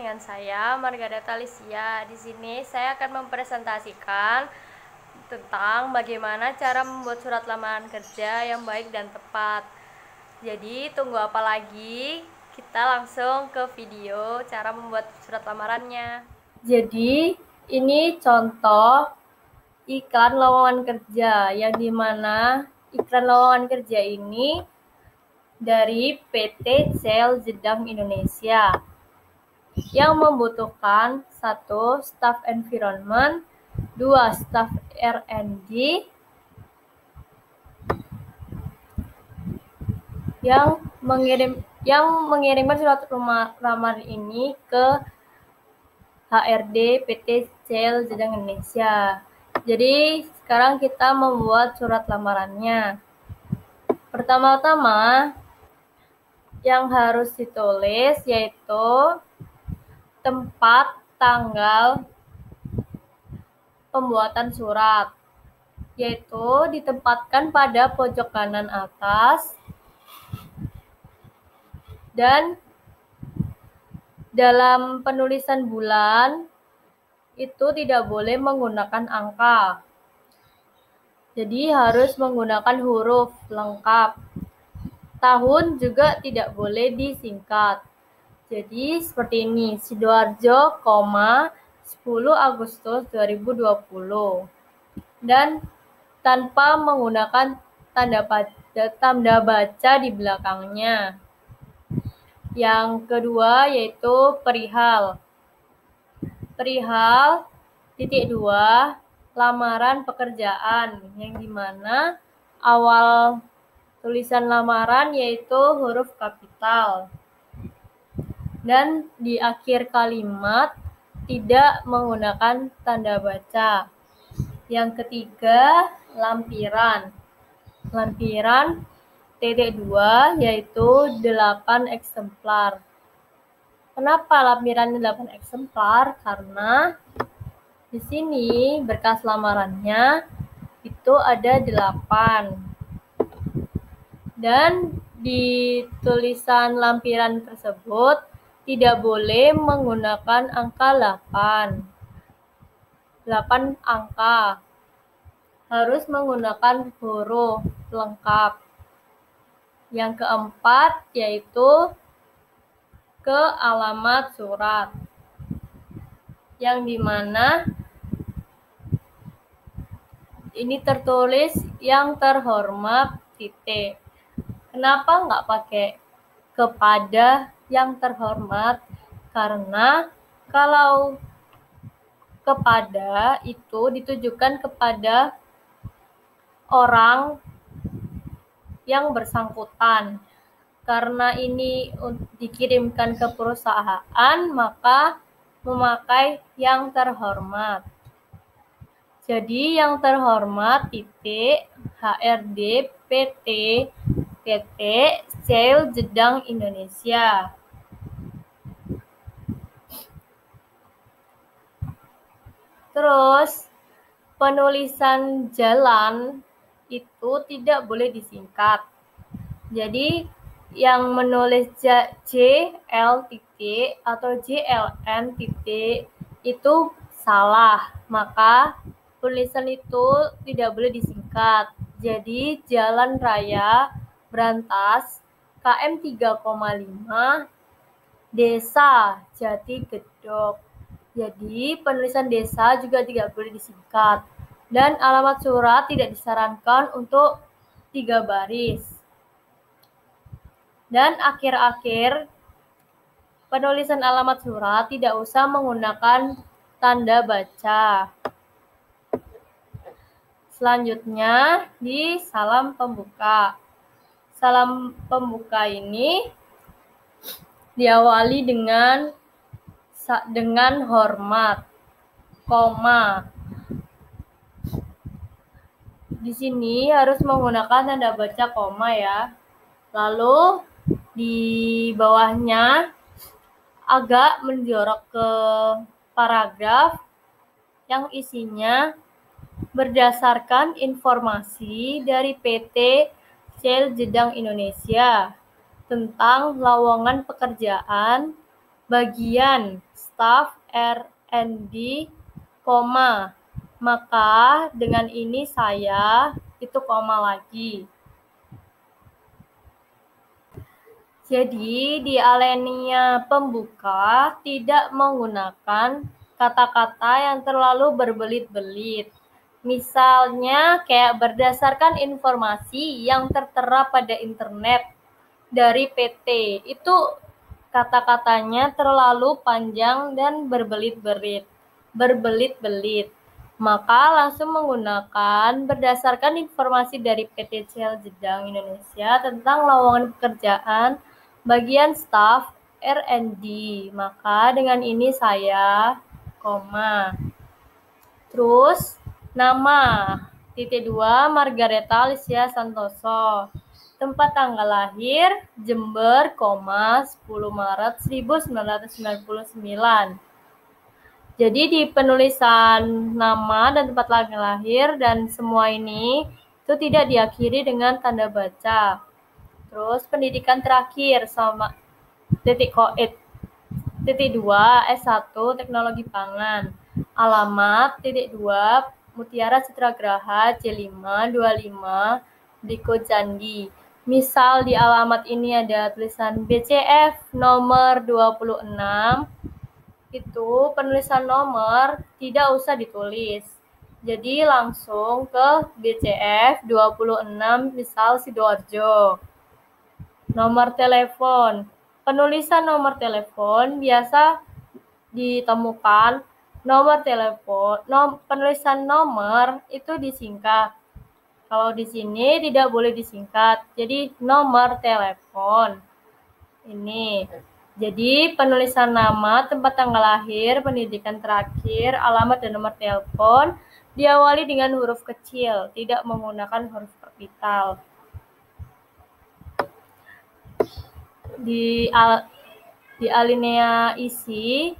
dengan saya Margareta Alicia. Di sini saya akan mempresentasikan tentang bagaimana cara membuat surat lamaran kerja yang baik dan tepat. Jadi tunggu apa lagi? Kita langsung ke video cara membuat surat lamarannya. Jadi ini contoh iklan lowongan kerja yang dimana iklan lowongan kerja ini dari PT Shell Jedang Indonesia yang membutuhkan 1. Staff environment, 2. Staff R&D yang mengirimkan surat lamaran ini ke HRD PT Shell Jedang Indonesia. Jadi sekarang kita membuat surat lamarannya. Pertama-tama yang harus ditulis yaitu tempat tanggal pembuatan surat, yaitu ditempatkan pada pojok kanan atas dan dalam penulisan bulan itu tidak boleh menggunakan angka. Jadi harus menggunakan huruf lengkap. Tahun juga tidak boleh disingkat. Jadi seperti ini, Sidoarjo, 10 Agustus 2020. Dan tanpa menggunakan tanda baca di belakangnya. Yang kedua yaitu perihal. Perihal, titik 2, lamaran pekerjaan, yang dimana awal tulisan lamaran yaitu huruf kapital. Dan di akhir kalimat tidak menggunakan tanda baca. Yang ketiga, lampiran. Lampiran titik 2 yaitu 8 eksemplar. Kenapa lampiran 8 eksemplar? Karena di sini berkas lamarannya itu ada 8. Dan di tulisan lampiran tersebut tidak boleh menggunakan angka 8. 8 angka. Harus menggunakan huruf lengkap. Yang keempat yaitu ke alamat surat. Yang dimana ini tertulis yang terhormat titik. Kenapa nggak pakai kepada yang terhormat? Karena kalau kepada itu ditujukan kepada orang yang bersangkutan. Karena ini dikirimkan ke perusahaan, maka memakai yang terhormat. Jadi yang terhormat titik HRD PT Shell Jedang Indonesia. Terus penulisan jalan itu tidak boleh disingkat. Jadi yang menulis JL titik atau JLN titik itu salah, maka tulisan itu tidak boleh disingkat. Jadi Jalan Raya Brantas KM 3,5 Desa Jati Gedok. Jadi penulisan desa juga tidak boleh disingkat. Dan alamat surat tidak disarankan untuk 3 baris. Dan akhir-akhir penulisan alamat surat tidak usah menggunakan tanda baca. Selanjutnya di salam pembuka. Salam pembuka ini diawali dengan hormat, koma. Di sini harus menggunakan tanda baca koma ya. Lalu di bawahnya agak menjorok ke paragraf yang isinya berdasarkan informasi dari PT Shell Jedang Indonesia tentang lowongan pekerjaan bagian staf R&D, maka dengan ini saya itu koma lagi. Jadi di alinea pembuka tidak menggunakan kata-kata yang terlalu berbelit-belit. Misalnya kayak berdasarkan informasi yang tertera pada internet dari PT, itu kata-katanya terlalu panjang dan berbelit-belit. Maka langsung menggunakan berdasarkan informasi dari PT CL Jedang Indonesia tentang lowongan pekerjaan bagian staf R&D. Maka dengan ini saya koma. Terus nama titik 2 Margareta Alicia Santoso. Tempat tanggal lahir Jember, 10 Maret 1999. Jadi di penulisan nama dan tempat tanggal lahir dan semua ini itu tidak diakhiri dengan tanda baca. Terus pendidikan terakhir sama titik 2 S1 Teknologi Pangan. Alamat titik 2 Mutiara Citragraha C525 Diko Candi. Misal di alamat ini ada tulisan BCF nomor 26, itu penulisan nomor tidak usah ditulis. Jadi langsung ke BCF 26 misal Sidoarjo. Nomor telepon. Penulisan nomor telepon biasa ditemukan nomor telepon, penulisan nomor itu disingkat. Kalau di sini tidak boleh disingkat, jadi nomor telepon. Ini. Jadi penulisan nama, tempat tanggal lahir, pendidikan terakhir, alamat dan nomor telepon diawali dengan huruf kecil, tidak menggunakan huruf kapital. Di alinea isi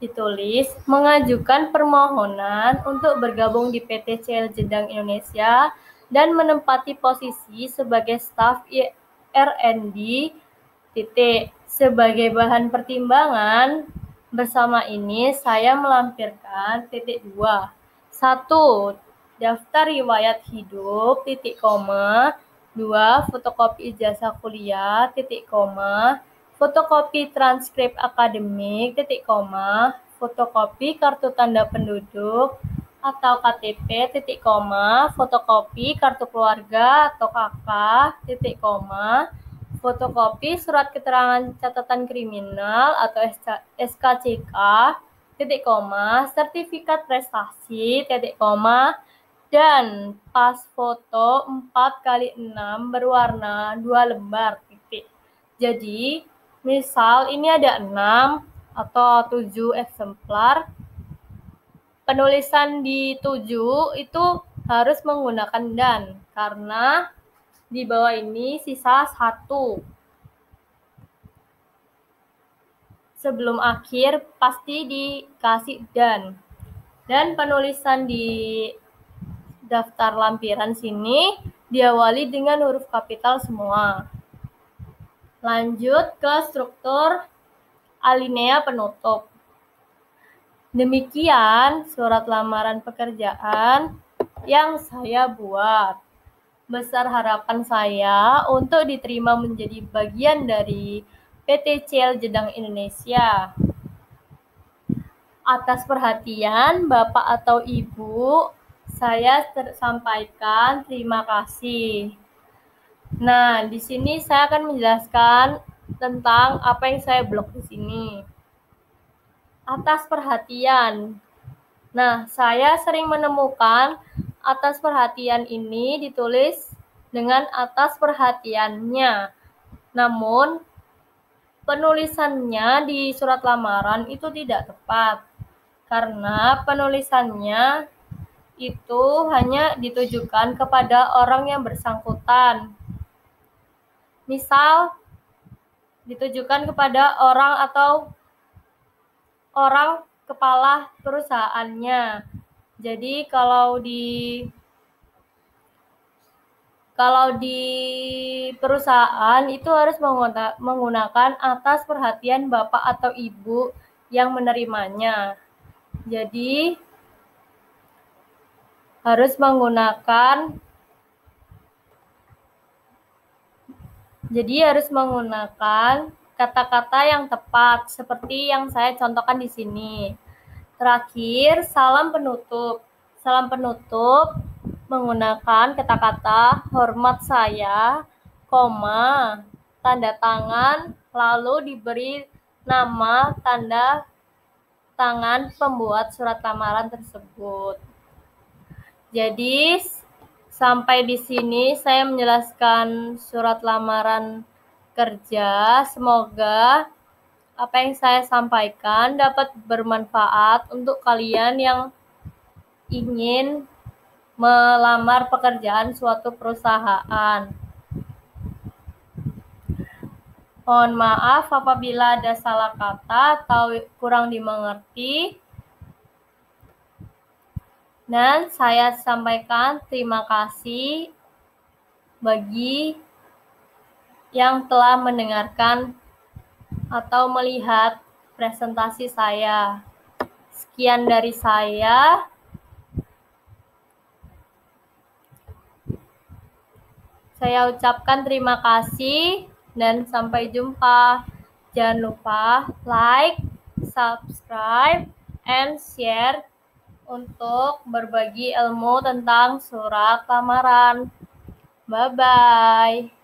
ditulis mengajukan permohonan untuk bergabung di PT CL Jedang Indonesia dan menempati posisi sebagai staf R&D. Sebagai bahan pertimbangan bersama ini saya melampirkan titik 2. 1. Daftar riwayat hidup, titik koma. 2. Fotokopi ijazah kuliah, titik koma. Fotokopi transkrip akademik, titik koma. Fotokopi kartu tanda penduduk atau KTP, titik koma. Fotokopi kartu keluarga atau KK, titik koma. Fotokopi surat keterangan catatan kriminal atau SKCK, titik koma. Sertifikat prestasi, titik koma. Dan pas foto 4x6 berwarna 2 lembar, titik. Jadi, misal ini ada 6 atau 7 eksemplar. Penulisan di 7 itu harus menggunakan dan, karena di bawah ini sisa 1. Sebelum akhir pasti dikasih dan. Dan penulisan di daftar lampiran sini diawali dengan huruf kapital semua. Lanjut ke struktur alinea penutup. Demikian surat lamaran pekerjaan yang saya buat. Besar harapan saya untuk diterima menjadi bagian dari PT CL Jedang Indonesia. Atas perhatian Bapak atau Ibu, saya sampaikan terima kasih. Nah, di sini saya akan menjelaskan tentang apa yang saya blok di sini. Atas perhatian. Nah, saya sering menemukan atas perhatian ini ditulis dengan atas perhatiannya. Namun, penulisannya di surat lamaran itu tidak tepat. Karena penulisannya itu hanya ditujukan kepada orang yang bersangkutan. Misal, ditujukan kepada orang atau orang kepala perusahaannya. Jadi kalau di perusahaan itu harus menggunakan atas perhatian Bapak atau Ibu yang menerimanya. Jadi harus menggunakan kata-kata yang tepat seperti yang saya contohkan di sini. Terakhir, salam penutup. Salam penutup menggunakan kata-kata hormat saya, koma, tanda tangan, lalu diberi nama tanda tangan pembuat surat lamaran tersebut. Jadi, sampai di sini saya menjelaskan surat lamaran kerja. Semoga apa yang saya sampaikan dapat bermanfaat untuk kalian yang ingin melamar pekerjaan suatu perusahaan. Mohon maaf apabila ada salah kata atau kurang dimengerti. Dan saya sampaikan terima kasih bagi yang telah mendengarkan atau melihat presentasi saya. Sekian dari saya. Saya ucapkan terima kasih dan sampai jumpa. Jangan lupa like, subscribe, and share untuk berbagi ilmu tentang surat lamaran. Bye-bye.